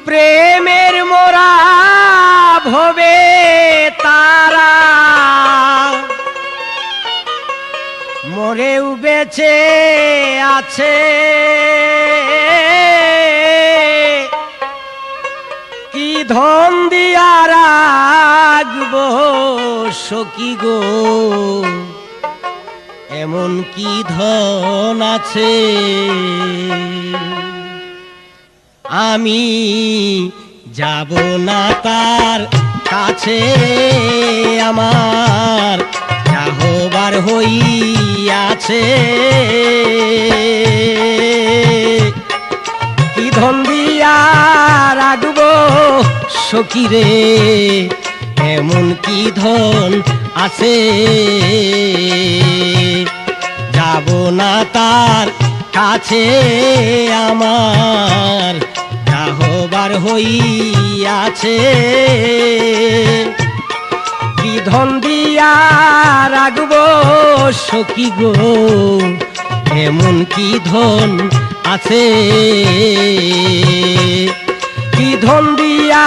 প্রেমের মোরা ভবে তারা মরেও বেঁচে আছে, কি ধন দিয়া রাখবো সখী গো, এমন কি ধন আছে। আমি যাব না তার কাছে, আমার যাহবার হইয়াছে, কি ধন দিয়া রাখবো সখী রে, এমন কি ধন আছে। যাব না তার কাছে, আমার যাহবার হইয়াছে, কি ধন দিয়া রাখবো সখী গো, এমন কি ধন আছে। কি ধন দিয়া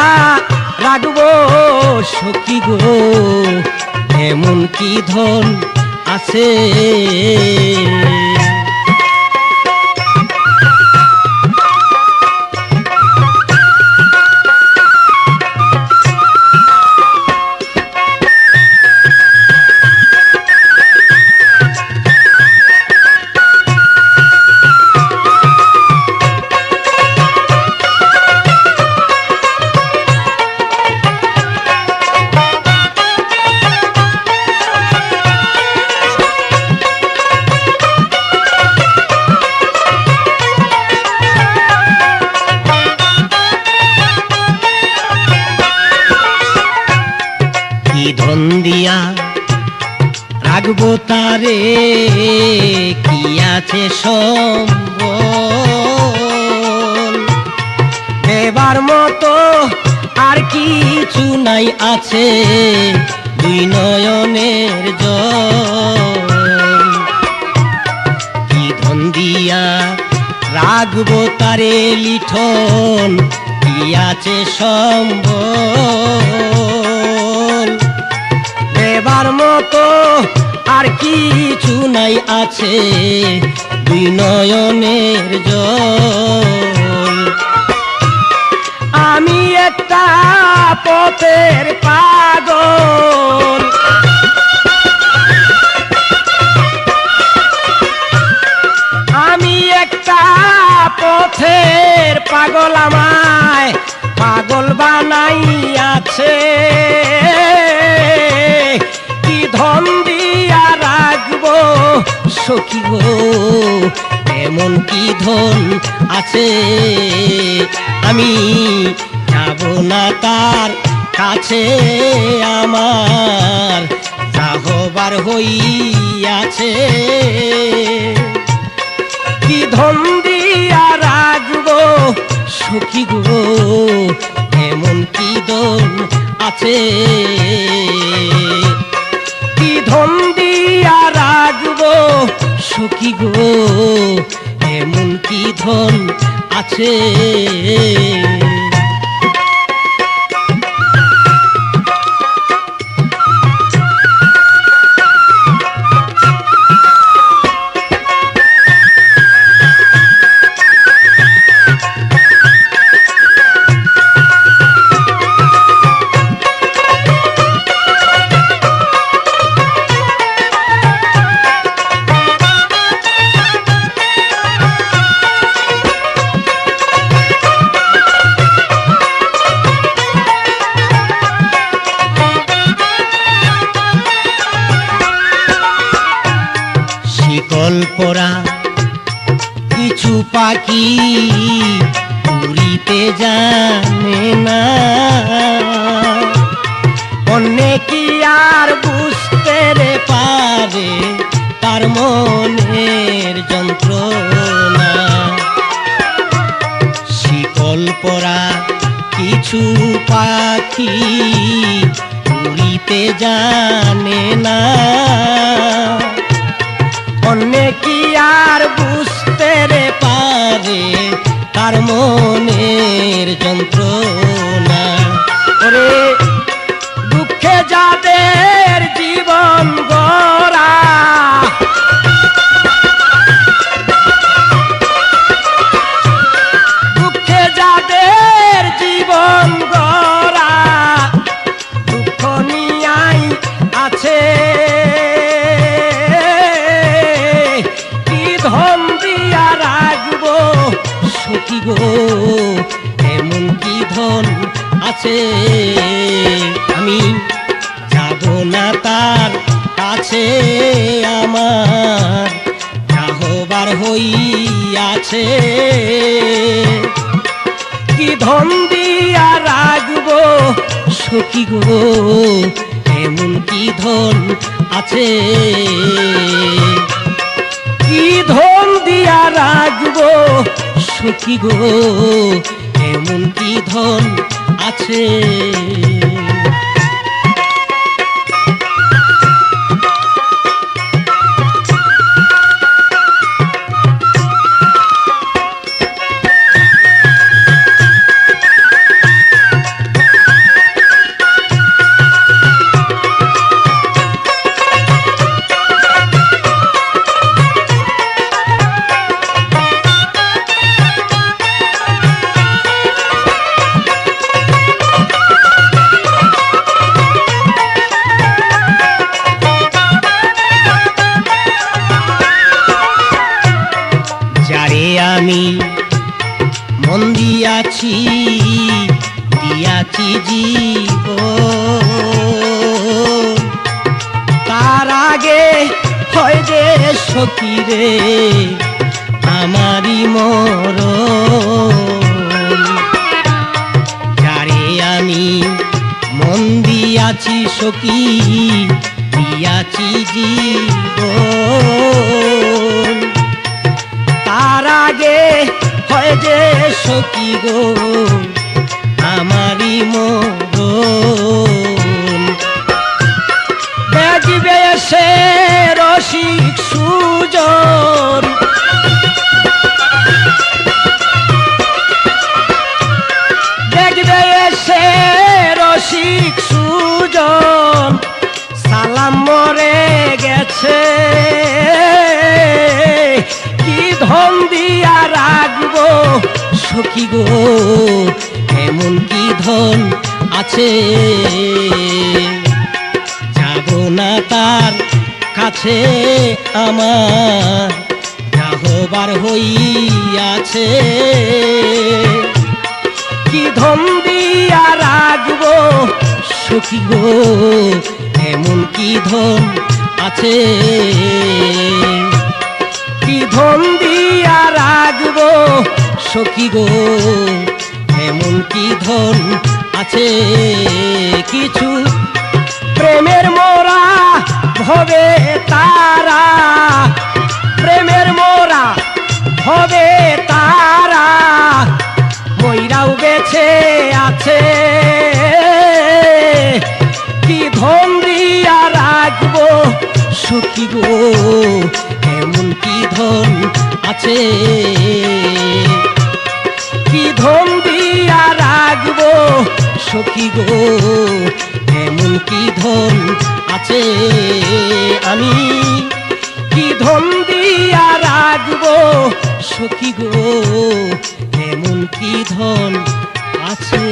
রাখবো সখী গো, এমন কি ধন আছে। ধন দিয়া রাখবো তারে, কি আছে সম্বল, দেবার মতো আর কিছু নাই আছে, দুই নয়নের জল। কি ধন দিয়া রাখবো তারে লিঠন, কি আছে সম্বল, দেবার মতো আর কিছু নাই আছে, দুই নয়নের জল। আমি একটা পথের পাগল, আমি একটা পথের পাগল, আমায় পাগল বানাইয়াছে, কি ধন দিয়া রাখবো সখী গো, এমন কি ধন আছে। আমি যাব না তার কাছে, আমার যাহবার হইয়াছে, কি ধন দিয়া রাখবো সখী গো, এমন কি ধন আছে। কি ধন দিয়া রাখবো সখী গো, এমন কি ধন আছে। পরা কিছু পাখি উড়িতে জানে না, অন্যে কি আর বুঝতে রে পারে তার মনের যন্ত্রণা। শিকল পরা কিছু পাখি উড়িতে জানে না, অন্যে কি আর বুঝতে রে পারে তার মনের যন্ত্রণা। ওরে দুঃখে যাদের জীবন গড়া, দুঃখে যাদের জীবন গড়া, দুঃখ নিয়াই আছে কি ধন দিয়া রাখবো সখী গো, এমন কি ধন আছে। আমি যাব না তার কাছে, আমার যাহবার হইয়াছে। কি ধন দিয়া রাখবো সখী গো, এমন কি ধন আছে। কি ধন দিয়া রাখবো সখী গো, এমন কি ধন আছে। আমি মন দিয়াছি, দিয়াছি জীবন, তার আগে হয় যে সখী রে আমারই মরণ। যারে আমি মন দিয়াছি সখী, দিয়াছি জীবন, তার আগে হয় যে সখী গো আমারই মরণ। দেখবে সে রসিক সুজন, দেখবে সে রসিক সুজন, সালাম মরে গেছে কি ধন দিয়া রাখবো সখী গো, এমন কি ধন আছে। যাব না তার কাছে, আমার যাহবার হইয়াছে। কি ধন দিয়া রাখবো সখী গো, এমন কি ধন আছে। কি ধন দিয়া রাখবো সখী গো, এমন কি ধন আছে। কিছু প্রেমের মোরা ভবে তারা, প্রেমের মোরা ভবে তারা, মইরাও বেছে আছে। কি ধন দিয়া রাখবো সখী গো, এমন কি ধন আছে। কি ধন দিয়া রাখবো সখী গো, এমন কি ধন আছে। আমি কি ধন দিয়া রাখবো সখী গো, এমন কি ধন আছে।